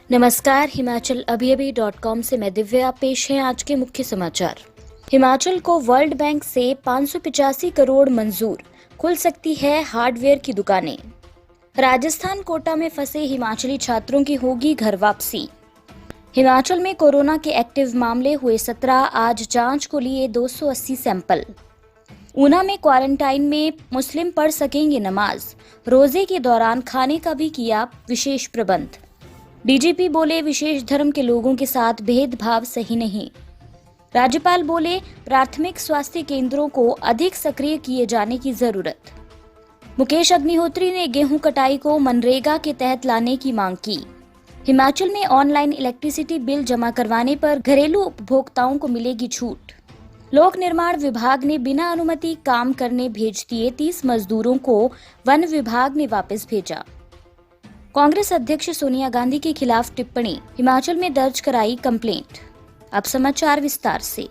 नमस्कार, हिमाचल अभी से मैं दिव्या। पेश है आज के मुख्य समाचार। हिमाचल को वर्ल्ड बैंक से 585 करोड़ मंजूर, खुल सकती है हार्डवेयर की दुकानें। राजस्थान कोटा में फंसे हिमाचली छात्रों की होगी घर वापसी। हिमाचल में कोरोना के एक्टिव मामले हुए 17, आज जांच को लिए 280 सैंपल। ऊना में क्वारंटाइन में मुस्लिम पढ़ सकेंगे नमाज, रोजे के दौरान खाने का भी किया विशेष प्रबंध। डीजीपी बोले विशेष धर्म के लोगों के साथ भेदभाव सही नहीं। राज्यपाल बोले प्राथमिक स्वास्थ्य केंद्रों को अधिक सक्रिय किए जाने की जरूरत। मुकेश अग्निहोत्री ने गेहूं कटाई को मनरेगा के तहत लाने की मांग की। हिमाचल में ऑनलाइन इलेक्ट्रिसिटी बिल जमा करवाने पर घरेलू उपभोक्ताओं को मिलेगी छूट। लोक निर्माण विभाग ने बिना अनुमति काम करने भेज दिए 30 मजदूरों को वन विभाग ने वापस भेजा। कांग्रेस अध्यक्ष सोनिया गांधी के खिलाफ टिप्पणी, हिमाचल में दर्ज कराई कंप्लेंट। अब समाचार विस्तार से।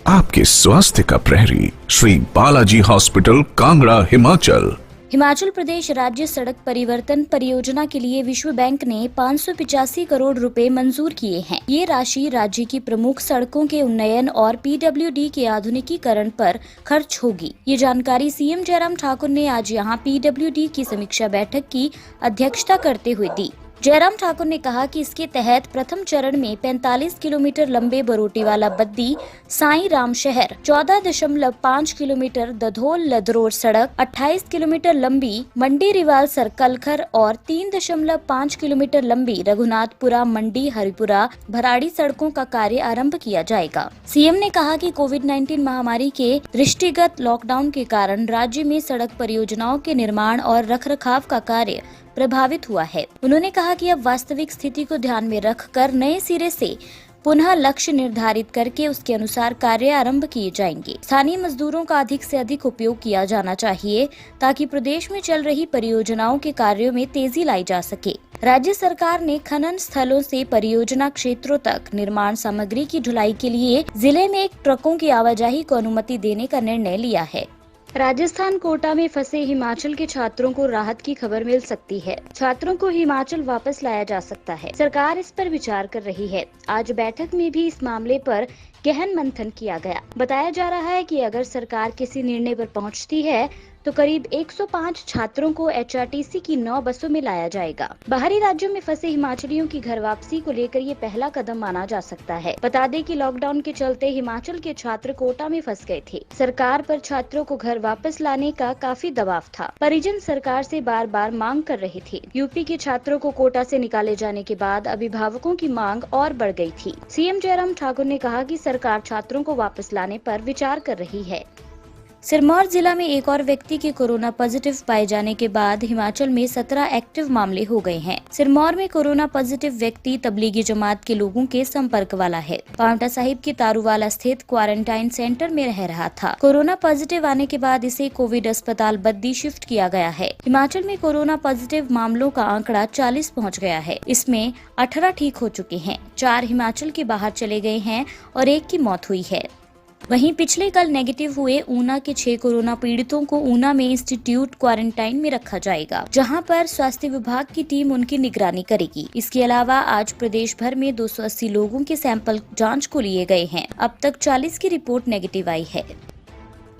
आपके स्वास्थ्य का प्रहरी श्री बालाजी हॉस्पिटल, कांगड़ा, हिमाचल। हिमाचल प्रदेश राज्य सड़क परिवर्तन परियोजना के लिए विश्व बैंक ने 585 करोड़ रुपए मंजूर किए हैं। ये राशि राज्य की प्रमुख सड़कों के उन्नयन और पीडब्ल्यूडी के आधुनिकीकरण पर खर्च होगी। ये जानकारी सीएम जयराम ठाकुर ने आज यहां पीडब्ल्यूडी की समीक्षा बैठक की अध्यक्षता करते हुए दी। जयराम ठाकुर ने कहा कि इसके तहत प्रथम चरण में 45 किलोमीटर लंबे बरोटीवाला बद्दी साई राम शहर, 14.5 किलोमीटर दधोल लदरोर सड़क, 28 किलोमीटर लंबी मंडी रिवाल सर्कल खर और 3.5 किलोमीटर लंबी रघुनाथपुरा मंडी हरिपुरा भराड़ी सड़कों का कार्य आरंभ किया जाएगा। सीएम ने कहा कि कोविड-19 महामारी के दृष्टिगत लॉकडाउन के कारण राज्य में सड़क परियोजनाओं के निर्माण और रखरखाव का कार्य प्रभावित हुआ है। उन्होंने कहा कि अब वास्तविक स्थिति को ध्यान में रखकर नए सिरे से पुनः लक्ष्य निर्धारित करके उसके अनुसार कार्य आरंभ किए जाएंगे। स्थानीय मजदूरों का अधिक से अधिक उपयोग किया जाना चाहिए ताकि प्रदेश में चल रही परियोजनाओं के कार्यों में तेजी लाई जा सके। राज्य सरकार ने खनन स्थलों से परियोजना क्षेत्रों तक निर्माण सामग्री की ढुलाई के लिए जिले में ट्रकों की आवाजाही को अनुमति देने का निर्णय लिया है। राजस्थान कोटा में फंसे हिमाचल के छात्रों को राहत की खबर मिल सकती है। छात्रों को हिमाचल वापस लाया जा सकता है। सरकार इस पर विचार कर रही है। आज बैठक में भी इस मामले पर गहन मंथन किया गया। बताया जा रहा है कि अगर सरकार किसी निर्णय पर पहुंचती है तो करीब 105 छात्रों को एचआरटीसी की 9 बसों में लाया जाएगा। बाहरी राज्यों में फंसे हिमाचलियों की घर वापसी को लेकर ये पहला कदम माना जा सकता है। बता दें कि लॉकडाउन के चलते हिमाचल के छात्र कोटा में फंस गए थे। सरकार पर छात्रों को घर वापस लाने का काफी दबाव था। परिजन सरकार से बार बार मांग कर रहे थे। यूपी के छात्रों को कोटा से निकाले जाने के बाद अभिभावकों की मांग और बढ़ गई थी। सीएम जयराम ठाकुर ने कहा कि सरकार छात्रों को वापस लाने पर विचार कर रही है। सिरमौर जिला में एक और व्यक्ति के कोरोना पॉजिटिव पाए जाने के बाद हिमाचल में 17 एक्टिव मामले हो गए हैं। सिरमौर में कोरोना पॉजिटिव व्यक्ति तबलीगी जमात के लोगों के संपर्क वाला है। पांवटा साहिब के तारूवाला स्थित क्वारंटाइन सेंटर में रह रहा था। कोरोना पॉजिटिव आने के बाद इसे कोविड अस्पताल बद्दी शिफ्ट किया गया है। हिमाचल में कोरोना पॉजिटिव मामलों का आंकड़ा 40 पहुँच गया है। इसमें 18 ठीक हो चुके हैं, 4 हिमाचल के बाहर चले गए हैं और 1 की मौत हुई है। वहीं पिछले कल नेगेटिव हुए ऊना के 6 कोरोना पीड़ितों को ऊना में इंस्टीट्यूट क्वारंटाइन में रखा जाएगा, जहां पर स्वास्थ्य विभाग की टीम उनकी निगरानी करेगी। इसके अलावा आज प्रदेश भर में 280 लोगों के सैंपल जांच को लिए गए हैं। अब तक 40 की रिपोर्ट नेगेटिव आई है।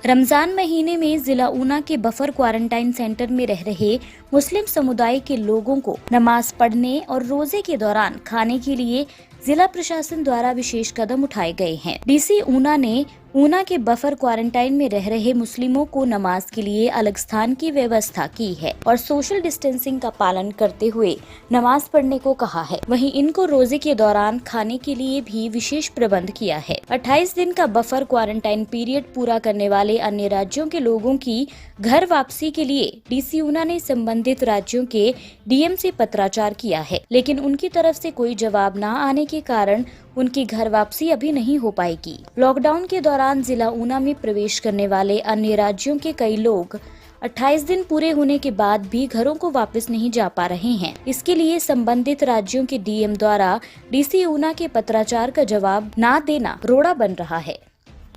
रमजान महीने में जिला ऊना के बफर क्वारंटाइन सेंटर में रह रहे मुस्लिम समुदाय के लोगों को नमाज पढ़ने और रोजे के दौरान खाने के लिए जिला प्रशासन द्वारा विशेष कदम उठाए गए हैं। डीसी ऊना ने ऊना के बफर क्वारंटाइन में रह रहे मुस्लिमों को नमाज के लिए अलग स्थान की व्यवस्था की है और सोशल डिस्टेंसिंग का पालन करते हुए नमाज पढ़ने को कहा है। वहीं इनको रोजे के दौरान खाने के लिए भी विशेष प्रबंध किया है। 28 दिन का बफर क्वारंटाइन पीरियड पूरा करने वाले अन्य राज्यों के लोगों की घर वापसी के लिए डीसी ऊना ने संबंधित राज्यों के डीएम से पत्राचार किया है, लेकिन उनकी तरफ से कोई जवाब न आने के कारण उनकी घर वापसी अभी नहीं हो पाएगी। लॉकडाउन के दौरान जिला ऊना में प्रवेश करने वाले अन्य राज्यों के कई लोग 28 दिन पूरे होने के बाद भी घरों को वापस नहीं जा पा रहे हैं। इसके लिए संबंधित राज्यों के डीएम द्वारा डीसी ऊना के पत्राचार का जवाब न देना रोड़ा बन रहा है।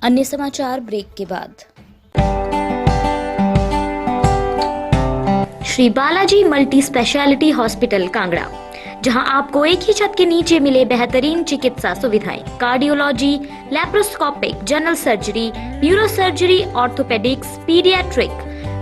अन्य समाचार ब्रेक के बाद। Shri Balaji multi speciality hospital, Kangra. जहां आपको एक ही छत के नीचे मिले बेहतरीन चिकित्सा सुविधाएं, cardiology, laparoscopic, general surgery, neuro surgery, orthopaedics, paediatric,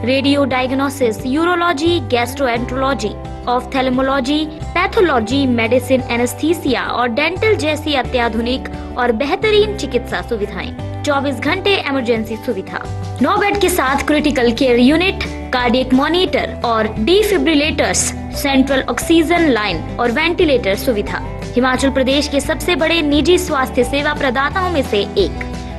radio diagnosis, urology, gastroenterology, ophthalmology, pathology, medicine, anaesthesia और डेंटल जैसी अत्याधुनिक और बेहतरीन चिकित्सा सुविधाएं, 24 घंटे इमरजेंसी सुविधा, 9 बेड के साथ critical care unit, cardiac monitor और डिफिब्रिलेटर्स, सेंट्रल ऑक्सीजन लाइन और वेंटिलेटर सुविधा। हिमाचल प्रदेश के सबसे बड़े निजी स्वास्थ्य सेवा प्रदाताओं में से एक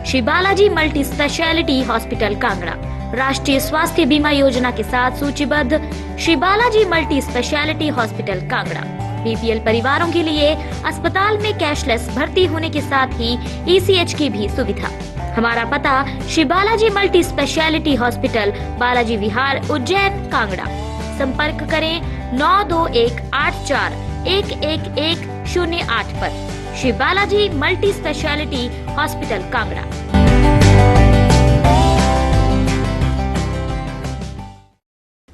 Shri Balaji multi speciality hospital Kangra राष्ट्रीय स्वास्थ्य बीमा योजना के साथ सूचीबद्ध Shri Balaji multi speciality hospital Kangra BPL परिवारों के लिए अस्पताल में कैशलेस भर्ती होने के साथ ही ईसीएच की भी सुविधा। हमारा पता Shri Balaji multi speciality hospital, Balaji Vihar, Ujjain, Kangra. संपर्क करें 9218411108 पर। Shri Balaji multi speciality hospital Kangra.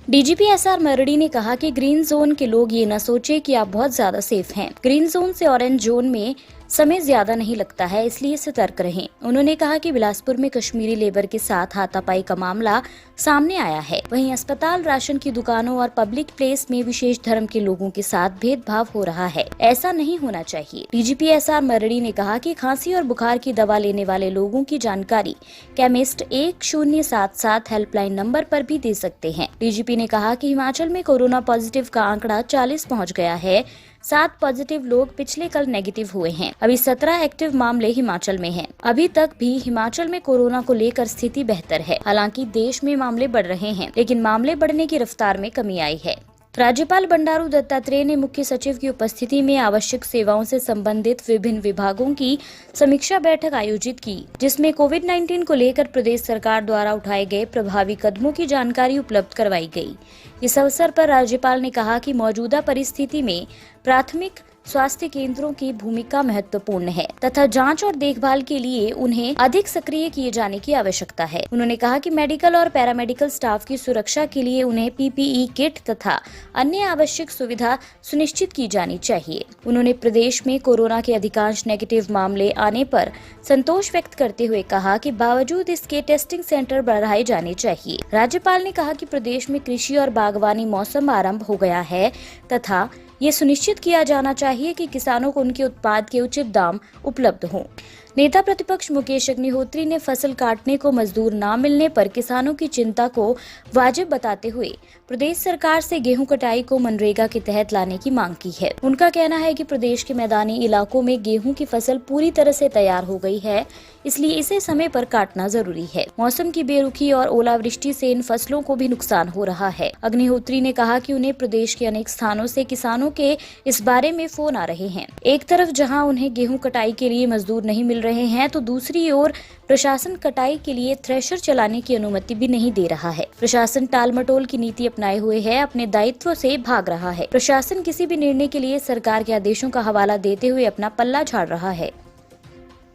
DGP SR Mardi ने कहा कि ग्रीन जोन के लोग ये न सोचे कि आप बहुत ज्यादा सेफ हैं। ग्रीन जोन से ऑरेंज जोन में समय ज्यादा नहीं लगता है, इसलिए सतर्क रहें। उन्होंने कहा कि बिलासपुर में कश्मीरी लेबर के साथ हाथापाई का मामला सामने आया है। वहीं अस्पताल, राशन की दुकानों और पब्लिक प्लेस में विशेष धर्म के लोगों के साथ भेदभाव हो रहा है। ऐसा नहीं होना चाहिए। डीजीपी एसआर मरड़ी ने कहा कि खांसी और बुखार की दवा लेने वाले लोगों की जानकारी केमिस्ट 1077 हेल्पलाइन नंबर पर भी दे सकते हैं। डीजीपी ने कहा कि हिमाचल में कोरोना पॉजिटिव का आंकड़ा 40 पहुँच गया है। 7 पॉजिटिव लोग पिछले कल नेगेटिव हुए हैं। अभी 17 एक्टिव मामले हिमाचल में हैं। अभी तक भी हिमाचल में कोरोना को लेकर स्थिति बेहतर है। हालांकि देश में मामले बढ़ रहे हैं, लेकिन मामले बढ़ने की रफ्तार में कमी आई है। राज्यपाल बंडारू दत्तात्रेय ने मुख्य सचिव की उपस्थिति में आवश्यक सेवाओं से संबंधित विभिन्न विभागों की समीक्षा बैठक आयोजित की, जिसमें कोविड-19 को लेकर प्रदेश सरकार द्वारा उठाए गए प्रभावी कदमों की जानकारी उपलब्ध करवाई गई। इस अवसर पर राज्यपाल ने कहा कि मौजूदा परिस्थिति में प्राथमिक स्वास्थ्य केंद्रों की भूमिका महत्वपूर्ण है तथा जांच और देखभाल के लिए उन्हें अधिक सक्रिय किए जाने की आवश्यकता है। उन्होंने कहा कि मेडिकल और पैरामेडिकल स्टाफ की सुरक्षा के लिए उन्हें पीपीई किट तथा अन्य आवश्यक सुविधा सुनिश्चित की जानी चाहिए। उन्होंने प्रदेश में कोरोना के अधिकांश नेगेटिव मामले आने पर संतोष व्यक्त करते हुए कहा कि बावजूद इसके टेस्टिंग सेंटर बढ़ाए जाने चाहिए। राज्यपाल ने कहा कि प्रदेश में कृषि और बागवानी मौसम आरंभ हो गया है तथा ये सुनिश्चित किया जाना चाहिए कि किसानों को उनके उत्पाद के उचित दाम उपलब्ध हों। नेता प्रतिपक्ष मुकेश अग्निहोत्री ने फसल काटने को मजदूर न मिलने पर किसानों की चिंता को वाजिब बताते हुए प्रदेश सरकार से गेहूं कटाई को मनरेगा के तहत लाने की मांग की है। उनका कहना है कि प्रदेश के मैदानी इलाकों में गेहूं की फसल पूरी तरह से तैयार हो गई है, इसलिए इसे समय पर काटना जरूरी है। मौसम की बेरुखी और ओलावृष्टि से इन फसलों को भी नुकसान हो रहा है। अग्निहोत्री ने कहा कि उन्हें प्रदेश के अनेक स्थानों से किसानों के इस बारे में फोन आ रहे हैं। एक तरफ जहां उन्हें गेहूं कटाई के लिए मजदूर नहीं मिल रहे हैं, तो दूसरी ओर प्रशासन कटाई के लिए थ्रेशर चलाने की अनुमति भी नहीं दे रहा है। प्रशासन टालमटोल की नीति अपनाए हुए है, अपने दायित्व से भाग रहा है। प्रशासन किसी भी निर्णय के लिए सरकार के आदेशों का हवाला देते हुए अपना पल्ला झाड़ रहा है।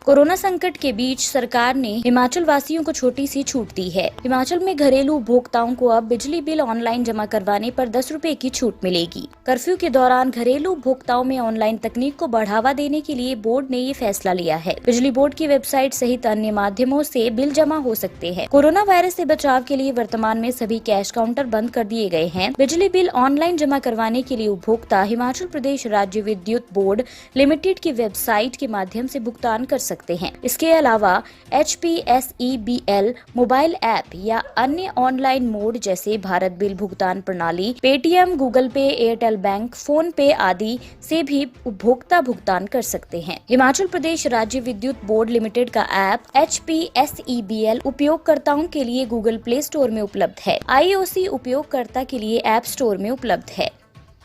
कोरोना संकट के बीच सरकार ने हिमाचल वासियों को छोटी सी छूट दी है। हिमाचल में घरेलू उपभोक्ताओं को अब बिजली बिल ऑनलाइन जमा करवाने पर 10 रुपए की छूट मिलेगी। कर्फ्यू के दौरान घरेलू उपभोक्ताओं में ऑनलाइन तकनीक को बढ़ावा देने के लिए बोर्ड ने ये फैसला लिया है। बिजली बोर्ड की वेबसाइट सहित अन्य माध्यमों से बिल जमा हो सकते हैं। कोरोना वायरस से बचाव के लिए वर्तमान में सभी कैश काउंटर बंद कर दिए गए हैं। बिजली बिल ऑनलाइन जमा करवाने के लिए उपभोक्ता हिमाचल प्रदेश राज्य विद्युत बोर्ड लिमिटेड की वेबसाइट के माध्यम से भुगतान कर सकते हैं। इसके अलावा HPSEBL मोबाइल ऐप या अन्य ऑनलाइन मोड जैसे भारत बिल भुगतान प्रणाली, पेटीएम, गूगल पे, एयरटेल बैंक, फोन पे आदि से भी उपभोक्ता भुगतान कर सकते हैं। हिमाचल प्रदेश राज्य विद्युत बोर्ड लिमिटेड का ऐप HPSEBL उपयोगकर्ताओं के लिए गूगल प्ले स्टोर में उपलब्ध है। IOC उपयोगकर्ता के लिए ऐप स्टोर में उपलब्ध है।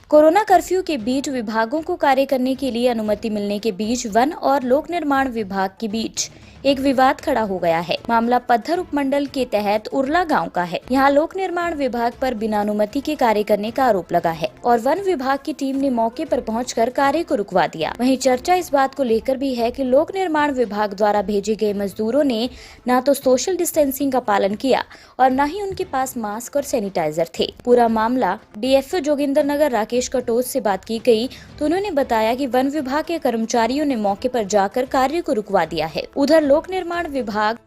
कोरोना कर्फ्यू के बीच विभागों को कार्य करने के लिए अनुमति मिलने के बीच वन और लोक निर्माण विभाग के बीच एक विवाद खड़ा हो गया है। मामला पत्थर उपमंडल के तहत उरला गांव का है। यहाँ लोक निर्माण विभाग पर बिना अनुमति के कार्य करने का आरोप लगा है और वन विभाग की टीम ने मौके पर पहुंचकर कार्य को रुकवा दिया। वहीं चर्चा इस बात को लेकर भी है कि लोक निर्माण विभाग द्वारा भेजे गए मजदूरों ने न तो सोशल डिस्टेंसिंग का पालन किया और न ही उनके पास मास्क और सैनिटाइजर थे। पूरा मामला डीएफओ जोगिंदरनगर राकेश कटोच से बात की गई तो उन्होंने बताया कि वन विभाग के कर्मचारियों ने मौके पर जाकर कार्य को रुकवा दिया है। उधर लोक निर्माण विभाग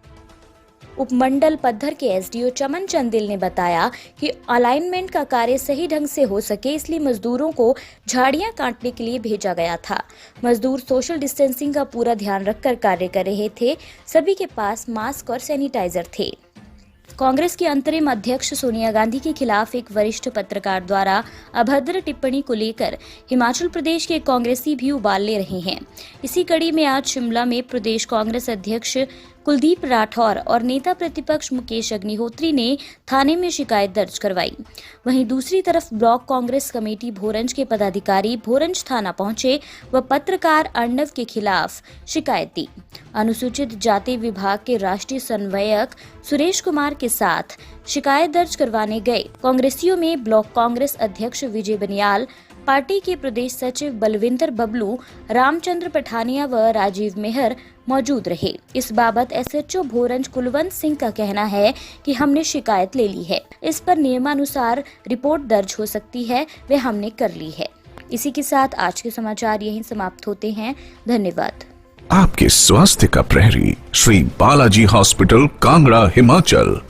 उपमंडल पद्धर के एसडीओ चमन चंदिल ने बताया कि अलाइनमेंट का कार्य सही ढंग से हो सके इसलिए मजदूरों को झाड़ियां काटने के लिए भेजा गया था। मजदूर सोशल डिस्टेंसिंग का पूरा ध्यान रखकर कार्य कर रहे थे। सभी के पास मास्क और सैनिटाइजर थे। कांग्रेस की अंतरिम अध्यक्ष सोनिया गांधी के खिलाफ एक वरिष्ठ पत्रकार द्वारा अभद्र टिप्पणी को लेकर हिमाचल प्रदेश के कांग्रेसी भी उबाल ले रहे हैं। इसी कड़ी में आज शिमला में प्रदेश कांग्रेस अध्यक्ष कुलदीप राठौर और नेता प्रतिपक्ष मुकेश अग्निहोत्री ने थाने में शिकायत दर्ज करवाई। वहीं दूसरी तरफ ब्लॉक कांग्रेस कमेटी भोरंज के पदाधिकारी भोरंज थाना पहुंचे व पत्रकार अर्णव के खिलाफ शिकायत दी। अनुसूचित जाति विभाग के राष्ट्रीय समन्वयक सुरेश कुमार के साथ शिकायत दर्ज करवाने गए कांग्रेसियों में ब्लॉक कांग्रेस अध्यक्ष विजय बनियाल, पार्टी के प्रदेश सचिव बलविंदर बबलू, रामचंद्र पठानिया व राजीव मेहर मौजूद रहे। इस बाबत एसएचओ भोरंज कुलवंत सिंह का कहना है कि हमने शिकायत ले ली है, इस पर नियमानुसार रिपोर्ट दर्ज हो सकती है, वे हमने कर ली है। इसी के साथ आज के समाचार यहीं समाप्त होते हैं। धन्यवाद। आपके स्वास्थ्य का प्रहरी श्री बालाजी हॉस्पिटल, कांगड़ा, हिमाचल।